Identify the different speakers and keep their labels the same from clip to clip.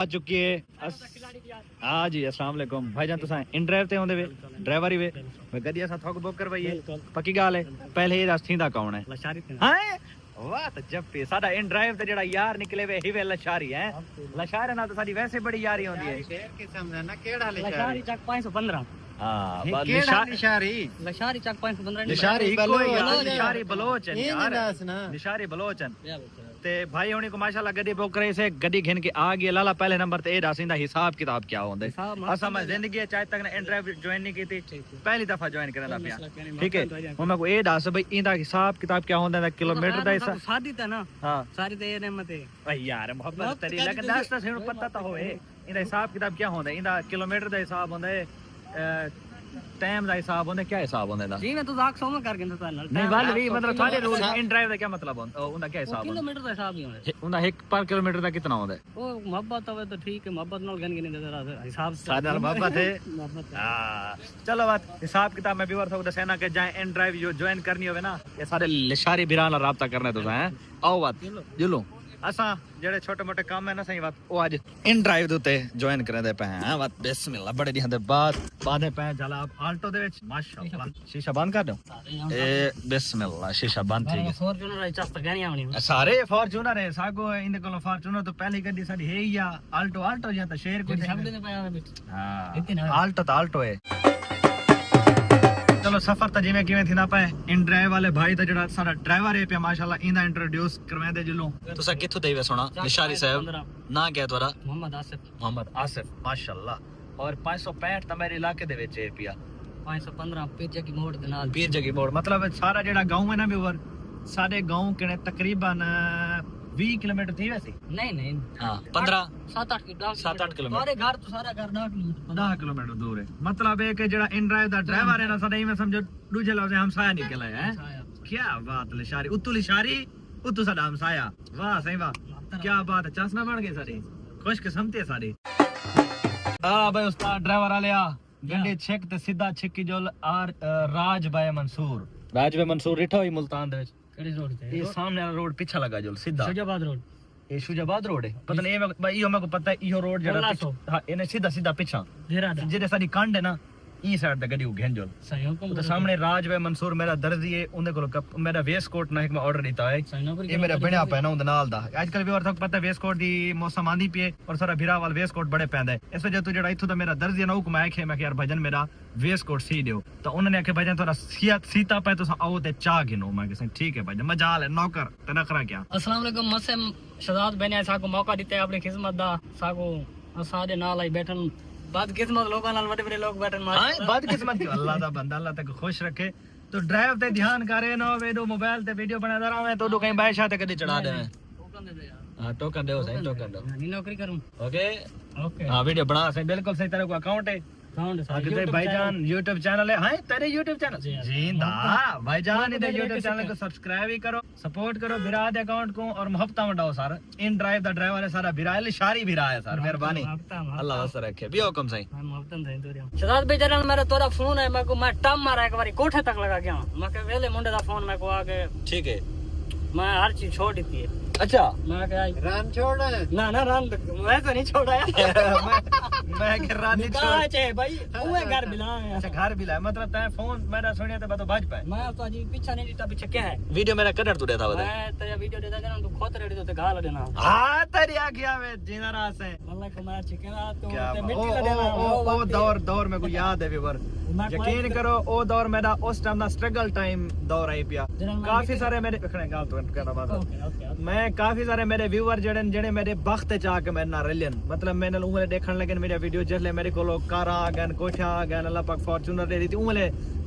Speaker 1: आ चुकी है। हाँ जी, अस्सलाम वालेकुम भाईजान। तुसा इन ड्राइव ते होंदे वे ड्राइवर ही वे गड्डी असा थोक बुक करवाइए। पक्की गाल है। पहले ये दस थींदा कौन है? हां वाह तो जब पे साडा इन ड्राइव ते जेड़ा यार निकले वे ही वे लशारी है। लशारे नाल तो साडी वैसे बड़ी यारी होंदी है। शेर के समझा ना केड़ा लशारी चक 515। हां बस लशारी चक 515 लशारी कोई यार लशारी बलोच है यार। लशारी बलोच है ते भाई होनी को माशाल्लाह गड्डी बुक करे से गड्डी घिन के आ गई। लाला पहले नंबर ते ए दासिंदा हिसाब किताब क्या होंदे। असा मैं जिंदगी चाहे तक इन ड्राइव ज्वाइन नहीं की थी, पहली दफा ज्वाइन करना पिया। ठीक है हुन मैं को ए दस भाई इंदा हिसाब किताब क्या होंदा है? किलोमीटर दा हिसाब शादी ता ना। हां सारी ते नेमत है भाई यार मोहब्बत तेरी लेकिन दस ता सेण पता ता होए इंदा हिसाब किताब क्या होंदा। इंदा किलोमीटर दा हिसाब होंदा है, टाइम दा हिसाब होंदा। क्या हिसाब होंदा जी? मैं तो जाक सोम कर के नहीं वाल भी मतलब थारे रूल इन ड्राइव दा क्या मतलब होंदा? उनदा क्या हिसाब होंदा? किलोमीटर दा हिसाब ही होंदा। उनदा 1 पर किलोमीटर दा कितना होंदा? ओ मोहब्बत होवे तो ठीक है, मोहब्बत नाल गन गिने जरा हिसाब साडे नाल मोहब्बत है। हां चलो बात हिसाब किताब मैं भी वर थो दसेना के जाए इन ड्राइव जो ज्वाइन करनी होवे ना ये सारे लिशारी बिरान नाल राब्ता करना तो है। आओ बात जुलो असा जेड़े छोटे मोटे काम है ना सही बात ओ आज इन ड्राइव दे उते ज्वाइन करे दे पे हैं। बात बिस्मिल्लाह बड़े दी हंदे बादे पे जला आप आल्टो दे विच माशाअल्लाह शीशा बंद कर दो। ए बिस्मिल्लाह शीशा बंद थी गया। फॉर्च्यूनर आई चस्त गनी आवनी सारे फॉर्च्यूनर है सागो इंदे कोलो फॉर्च्यूनर तो पहली गड्डी साडी है या आल्टो या तो शेर को सब दे पे आवे बिच। हां आल्टो है। चलो सफर तो जिवें किवें थी ना पे इन ड्राइव वाले भाई तो जेड़ा सारा ड्राइवर है पे माशाल्लाह इंदा इंट्रोड्यूस करवा दे जुलो। तुसा किथों देवे सुना निशारी साहब ना क्या तोरा? मोहम्मद आसिफ माशाल्लाह। और 565 तो मेरे इलाके दे विच है पिया 515 पीर जगी मोड़ मतलब सारा जेड़ा गांव है ना बेवर सारे गांव के तकरीबन 20 किलोमीटर थी वैसे नहीं हां 15 7-8 किलोमीटर सारे घर तो सारा घर 10 किलोमीटर दूर है। मतलब है कि जेड़ा इन ड्राइव दा ड्राइवर है ना साडा में समझो दूजे लफ्ज हमसाया निकला है। क्या बात लिशारी उतु लिशारी उतु साडा हमसाया। वाह सही वाह क्या बात है। चसना बन गए सारे खुशकिस्मती है सारे। आ भाई उस्ताद ड्राइवर वाले आ गड्डी छेक ते सीधा छेकी जोल आर राज भाई मंसूर रिठो ही मुल्तान दे रोड पे ये सामने वाला रोड पीछे लगा जो सीधा शुजाबाद रोड है। पता नहीं भाई यो मेरे को पता है यो रोड जरा हां इने सीधा पीछे जेरे साडी कांड है ना ई साइड दा गड्डी घेन जो सही हुकम तो सामने राज भाई मंसूर मेरा दर्जी है उनदे को मेरा वेस्ट कोट ना एक मैं ऑर्डर दिता है ये मेरा बनया पे ना उनदे नाल दा आजकल भी और तक पता है वेस्ट कोट दी मौसम आंदी पे और सारा भिरा वाल वेस्ट कोट बड़े पैंदा है। इस वजह तो जेड़ा इथों दा मेरा दर्जी ना हुकम आखे मैं यार भजन मेरा वेस्ट कोट सी दियो तो उन्होंने आखे भजन थोड़ा सीता पे तो आओ ते चा गिनो मैं कह ठीक है भजन मजाल है नौकर ते नखरा क्या। अस्सलाम वालेकुम मसम शहजाद बने साको मौका दिते अपनी खिदमत दा साको साडे नाल आई बैठन बदकिस्मत लोगों नाल बड़े लोग बैठन मार हां बदकिस्मत क्यों अल्लाह दा बंदा अल्लाह तक खुश रखे तो ड्राइव ते ध्यान करे ना वेडो मोबाइल ते वीडियो बना रहा मैं तो कहीं बादशाह ते कदी चढ़ा दे टोकन दे यार। हां टोकन दे सही टोकन दो नी नौकरी करूं ओके हां वीडियो बना सही बिल्कुल सही तरह को अकाउंट है अगर भाईजान YouTube चैनल है। हां तेरे YouTube चैनल जिंदा भाईजान इधर YouTube चैनल को सब्सक्राइब ही करो सपोर्ट करो बिराद अकाउंट को और मोहब्बत मंडाओ सर इन ड्राइव दा ड्राइवर है सारा बिराल शारी भी रहा है सर मेहरबानी अल्लाह वस रखे भी हुकम सही मोहब्बत दे तोरिया शहजाद भाई चैनल मेरा तोरा फोन है मैं को मैं टम मारा एक बारी कोठे तक लगा गया मैं के वेले मुंडे दा फोन मैं को आके ठीक है मैं हर चीज छोड़ दी थी। अच्छा मैं क्या रान छोड़ ना रान मैं तो नहीं छोड़ा मैं के रान नहीं छोड़ चाहे भाई ओए घर बिला है। अच्छा घर बिला मतलब तै फोन मेरा सुनिया ते तो बाज पाए मैं तो अजी पीछा नहीं देता पीछे क्या है वीडियो मेरा कदर तू देता बता मैं तेरा वीडियो देता देना तू खोत रेडी तो गाल देना हां तेरी आ गया वे जीना रास है अल्लाह को मैं चिकना तो ते मिट्टी ला देना ओ दौर में को याद है व्यूअर यकीन करो ओ दौर मेरा उस टाइम ना स्ट्रगल टाइम दौर आई पिया काफी सारे मेरे रखने गाल तो कहना बात मैं काफी सारे मेरे व्यूअर जेड़े मेरे बख्त चा के मेरे ना रलियन मतलब मैंने उंगले देखन लगे मेरे वीडियो जसले मेरे को कारा आ गए कोठा आ गए अल्लाह पाक फॉर्च्यूनर दे दी थी उंगले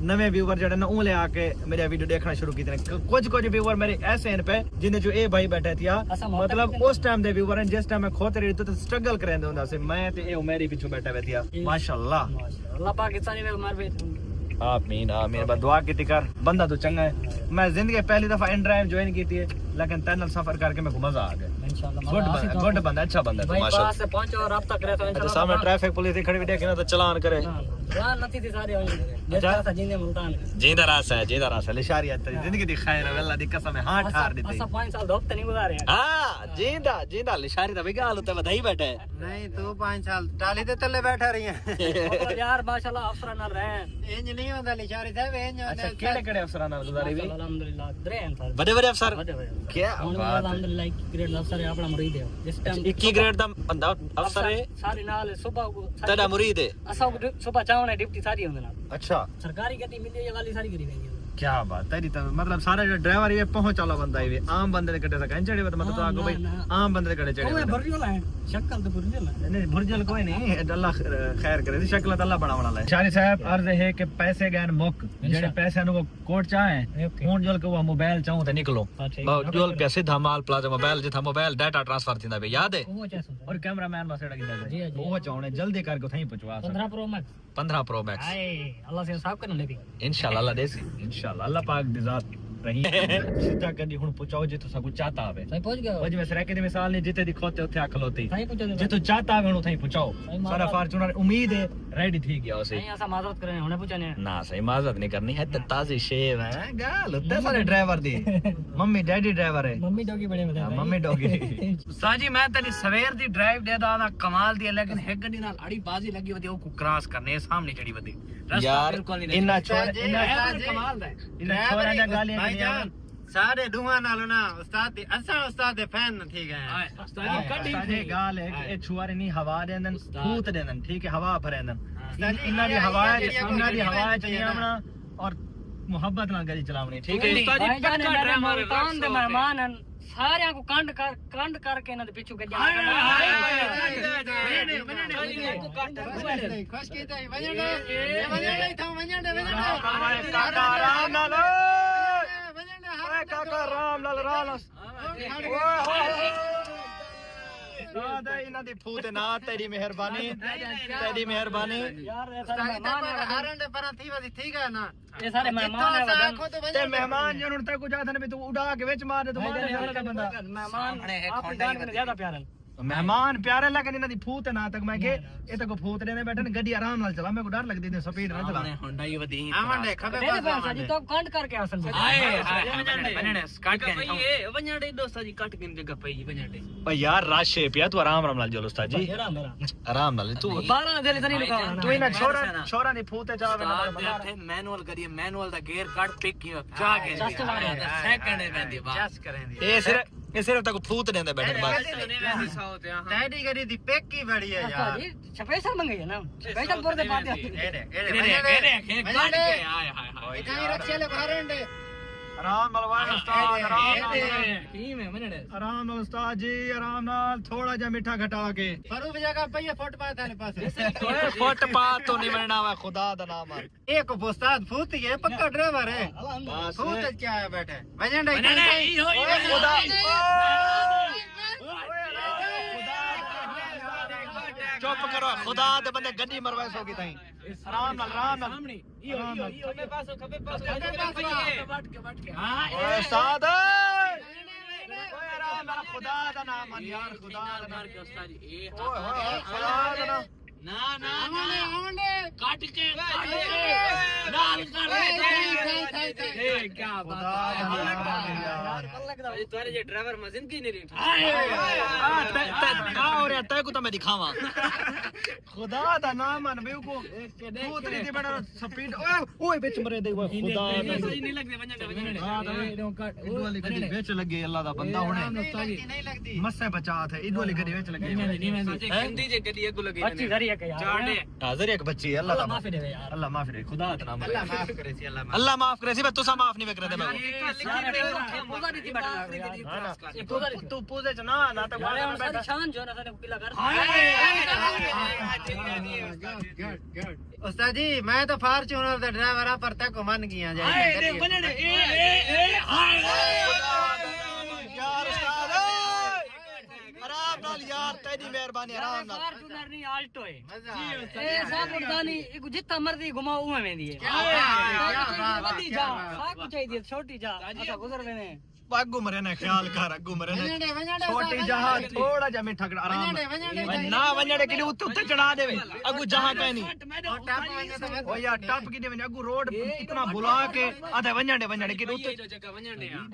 Speaker 1: नवे व्यूअर जेड़े ना उंगले आके मेरे वीडियो देखना शुरू की कुछ व्यूअर मेरे ऐसे हैं पे जिन्हें जो ए भाई बैठे थे मतलब उस टाइम दे व्यूअर हैं जिस टाइम मैं खोते रही तो स्ट्रगल करेंदे हुंदा से मैं ते ए मेरी पीछे बैठा हुए थे माशाल्लाह अल्लाह पाकिस्तानी में मार भी आमीन आमीन बस दुआ की कर बंदा तो चंगा है। मैं जिंदगी पहली दफा इन ड्राइव ज्वाइन की थी लेकिन तैनल सफर करके मेरे को मजा आ गया इंशाल्लाह गुड बंदा अच्छा बंदा माशाल्लाह पास से पहुंचो और राब्ता करे तो इंशाल्लाह सामने ट्रैफिक पुलिस खड़ी हुई देखे ना तो चालान करे
Speaker 2: प्लान नहीं थी सारे जैसा सा जिंदे मुल्तान
Speaker 1: जिंदा रास है लिशारी तेरी जिंदगी दी खैर है अल्लाह दी कसम है हां ठार दी
Speaker 2: असा 5 साल दोस्त नहीं गुजारे
Speaker 1: हां जिंदा लिशारी दा भी गाल होता बधाई बैठे
Speaker 3: नहीं तू 5 साल टाली दे तले बैठा रही है
Speaker 2: यार माशाल्लाह अफसर नाल रहे
Speaker 3: इंज नहीं होंदा लिशारी साहब इंज
Speaker 1: अच्छा केड़े अफसरां नाल गुजारी भी
Speaker 2: अल्हम्दुलिल्लाह द्रेन सर
Speaker 1: बड़े अफसर क्या बात
Speaker 2: अल्हम्दुलिल्लाह ग्रेड अफसर है अपना मुरीद है जिस टाइम
Speaker 1: 21 ग्रेड दा बंदा अफसर है
Speaker 2: सारे नाल सुबह
Speaker 1: तेरा मुरीद है
Speaker 2: असा सुबह चावने डिप्टी सारी होंदे ना
Speaker 1: अच्छा
Speaker 2: सरकारी गति मिली ये वाली सारी करी गई
Speaker 1: क्या बात तेरी तो मतलब सारे जो ड्राइवर ये पहुंच वाला बंदा है आम बंदे दे कटे सका चढ़े तो मतलब तो आगो भाई आम बंदे दे कटे चढ़े
Speaker 2: ओए भरजल है शक्ल तो भरजल है
Speaker 1: नहीं भुरजल कोई नहीं अल्लाह खैर करे शक्ल तो अल्लाह बनावण वाला है शारी साहब अर्ज है कि पैसे गैन मुक जेडे पैसे नु कोट चाहे हुन जल के वो मोबाइल चाहूं ते निकलो जल पे सीधा माल प्लाजा मोबाइल जिथा मोबाइल डाटा ट्रांसफर थिंदा बे याद है और कैमरामैन मसेड़ा किंदा वो चाहने जल्दी करके थई पहुंचवा 15 प्रो मैक्स
Speaker 2: हाय अल्लाह से साफ करने लगी
Speaker 1: इंशाल्लाह अल्लाह देसी इंशाल्लाह अल्लाह पाक दी जात रही सीधा कदी हुन पहुंचाओ जे तो सब चाहता आवे
Speaker 2: सही पहुंच गया
Speaker 1: वज में सराके दी मिसाल नहीं जिते दिखोते उथे अखलोती
Speaker 2: सही पहुंच
Speaker 1: जे तो चाहता आवे हुन थई पहुंचाओ सारा फॉर्च्यूनर उम्मीद है रेडी थी गया उसे
Speaker 2: नहीं ऐसा माजरत करने होने पूछने
Speaker 1: ना सही माजरत नहीं करनी है ताजी शेव है गाल उते सारे ड्राइवर दी मम्मी डैडी ड्राइवर है
Speaker 2: मम्मी डॉगी बड़े मजा
Speaker 1: मम्मी डॉगी साजी मैं तेरी सवेर दी ड्राइव दे दा कमाल दी लेकिन एक गड्डी नाल अड़ी बाजी लगी वदी ओ क्रॉस करने सामने चढ़ी वदी यार इन्ना छोड़ इन्ना कमाल दा इन्ना छोड़ा दा गाली
Speaker 3: भाईजान सारे दुआ नालो ना उस्ताद दी असा उस्ताद दे फैन थी गए
Speaker 1: उस्ताद कड्डी गाल है कि ए छुआरे नहीं हवा देंदन फूत देंदन ठीक है हवा भरेंदन इन्ना दी हवा चाहिए हमना और मोहब्बत नाल गाड़ी चलावनी ठीक है
Speaker 2: उस्ताद जी पक्का ड्राइवर मुल्तान दे मेहमान हैं सारे को कांड करके इन्हां दे पिछू गड्डी
Speaker 3: खुश कीता वजन था वजन
Speaker 1: काका आराम नाल काका राम लाल रालस सादा इना दी फूट ना तेरी मेहरबानी
Speaker 2: यार ऐसा मेहमान
Speaker 3: हारन दे पर थी वदी ठीक है ना
Speaker 2: ये सारे मेहमान है
Speaker 1: ते मेहमान जन उन तक जाथन भी तू उड़ा के विच मार दे तुम्हारे सारे का बंदा
Speaker 2: मेहमान आप जान में ज्यादा प्यार है
Speaker 1: मेहमान प्यारे लगन इना दी फूट ना तक मैं के ए तक फूट देने बैठन गड्डी आराम नाल चला मेरे को डर लगदी स्पीड ना चला
Speaker 3: होंडा ही वदी आमंडे खबे
Speaker 2: पास जी तो कांड करके असल में
Speaker 3: वनने काट के ये वन्याडे दोस्त जी काट के जगह पे वन्याडे
Speaker 1: भाई यार राश है पिया तू आराम नाल चलो उस्ताद जी आराम नाल तू
Speaker 2: 12 दिल तनी लिखा
Speaker 1: तू इना छोरा दी फूटे चला
Speaker 3: मैनुअल करिए मैनुअल दा गियर काट पिक कियो जाके सेकंड में दी बात करेंगे
Speaker 1: ये सिर्फ तक फूट देंदे बैठन बस
Speaker 3: टैडी गरी दी पेक की बड़ी है यार
Speaker 2: जी स्पेशल मंगाई है ना स्पेशल बोल दे पाते
Speaker 3: एड़े काट के हाय हाय इकाई रखे ले भारंडे
Speaker 1: आराम मलवान उस्ताद
Speaker 3: आराम
Speaker 1: नाल उस्ताद जी आराम नाल थोड़ा जा मीठा घटा के
Speaker 3: फरूफ जगह पे ये फुटपाथ है पास
Speaker 1: फुटपाथ तो नहीं बनना है खुदा दा नाम
Speaker 3: एक उस्ताद फूट है पक्का ड्राइवर है फूट क्या है बैठे वजन
Speaker 1: खुदा चुप करो खुदा दे बंदे गड्डी मरवाए सोगी ताई आराम नाल खबे पास बाट के हां उस्ताद आराम नाल खुदा दा नाम मान यार खुदा दा नाम के उस्ताद जी ए खुदा दा नाम ना आमने काट के नाल कर ए क्या खुदा यार ये तुम्हारे जे ड्राइवर में जिंदगी नहीं रही और तय को तो मैं दिखावा खुदा दा नाम मन बे को उतरी दी बड़ा स्पीड ओए बेच मरे दे खुदा नहीं लगदे वजन हां तो काट इद वाली गड्डी बेच लगे अल्लाह दा बंदा होने नहीं लगदी मस्से बचा थे इद वाली गड्डी बेच लगे नहीं हिंदी जे गड्डी एगो लगे
Speaker 2: अच्छी जरिया के यार
Speaker 1: हाजिर एक बच्ची है अल्लाह माफ दे यार अल्लाह माफ दे खुदा दा नाम अल्लाह माफ करे सी अल्लाह माफ करे सी तुसा माफ नहीं करे दे मैं पूजा नहीं थी बैठा तू पूजे च ना तो
Speaker 2: सारी शान जो ना साने किला कर
Speaker 3: उस्ताद जी मैं तो फॉर्च्यूनर दा ड्राइवर आ पर तक मन गया जाए
Speaker 1: यार उस्ताद आराम नाल यार तेरी मेहरबानी आराम नाल
Speaker 2: फॉर्च्यूनर नहीं आल्टो है ए साबुरदानी एक जितना मर्जी घुमाओ उमे वेंदी है वडी जा साकू चाहिए छोटी जा अच्छा गुजर वेने
Speaker 1: अगू मरे ने ख्याल कर अगू मरे ने छोटी जहां थोड़ा जा मिठा कर आराम ना वणड़े कि उत्ते चढ़ा देवे अगू जहां कहीं नहीं ओ यार टप की ने अगू रोड इतना बुला के आधे वणड़े कि उत्ते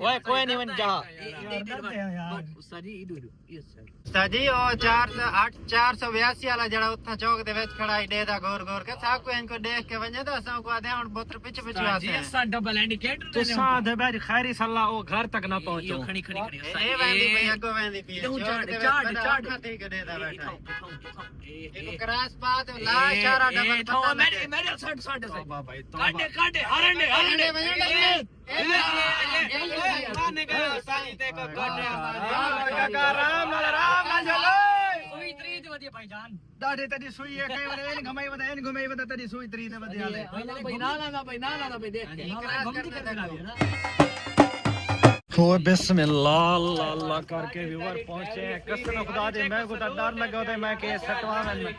Speaker 1: ओए कोई नहीं वन जा
Speaker 4: साजी ओ 482 वाला जड़ा उतना चौक दे विच खड़ा है डेदा गौर गौर के साकू इनको देख के वने तो असा को आधे हुन बोतर पीछे पीछे आसे
Speaker 3: जी असा डबल इंडिकेटर
Speaker 1: तो साधे बैठ खैरी सल्ला ओ घर तक ना पहुंचो
Speaker 3: खड़ी खड़ी खड़ी
Speaker 4: ए वेंदी भई अगो वेंदी पी चाट खाते के देदा बैठा एक क्रॉस पात ला इशारा डबल पता
Speaker 3: मेरे साइड साइड से
Speaker 1: भाई तो
Speaker 3: काटे हरंडे
Speaker 4: माने गयो साईं ते को काटे
Speaker 1: राम चलो
Speaker 2: सुई 3 ते वदी भाईजान
Speaker 1: दाढ़े तेरी सुई है कई बार इन घुमाई बता तेरी सुई 3 ते वदी आले
Speaker 3: भाई ना देख के
Speaker 2: घुमती करके ना ना
Speaker 1: ओ बिस्मिल्लाह अल्लाह अल्लाह करके व्यूअर पहुंचे हैं कसम खुदा दे मैं को डर लगा था मैं के सटवा में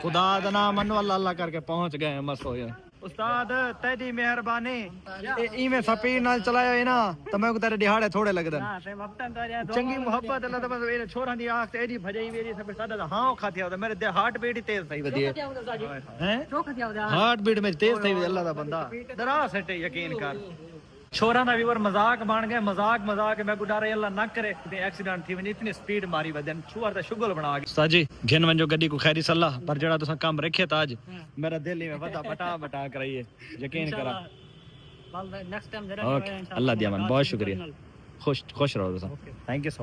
Speaker 1: खुदा दा नाम मनो अल्लाह अल्लाह करके पहुंच गए हैं मस्त हो गया उस्ताद तेरी मेहरबानी इमे स्पीड नाल चलायो है ना तो मैं को तेरे दिहाड़े थोड़े लगदन चंगी मोहब्बत अल्लाह तो बस ये छोरा दी आंख एडी भजई मेरी सब सादा हां खातिया तो मेरे हार्ट बीट तेज थई वदी हैं हार्ट बीट में तेज थई अल्लाह दा बंदा डरा सटे यकीन कर छोरा ना व्यूअर मजाक बन गए मजाक मैं को डर अल्लाह ना करे ते एक्सीडेंट थी वनी इतनी स्पीड मारी वदन छुआर दा शुगल बना गया साजी घिन वंजो गड्डी को खैरी सलाह पर जेड़ा तुसा काम रखे ता आज मेरा दिल ही में बता बटा कराइए यकीन करा
Speaker 2: नेक्स्ट टाइम
Speaker 1: ओके अल्लाह दिया मन बहुत शुक्रिया खुश रहो तुसा थैंक यू सो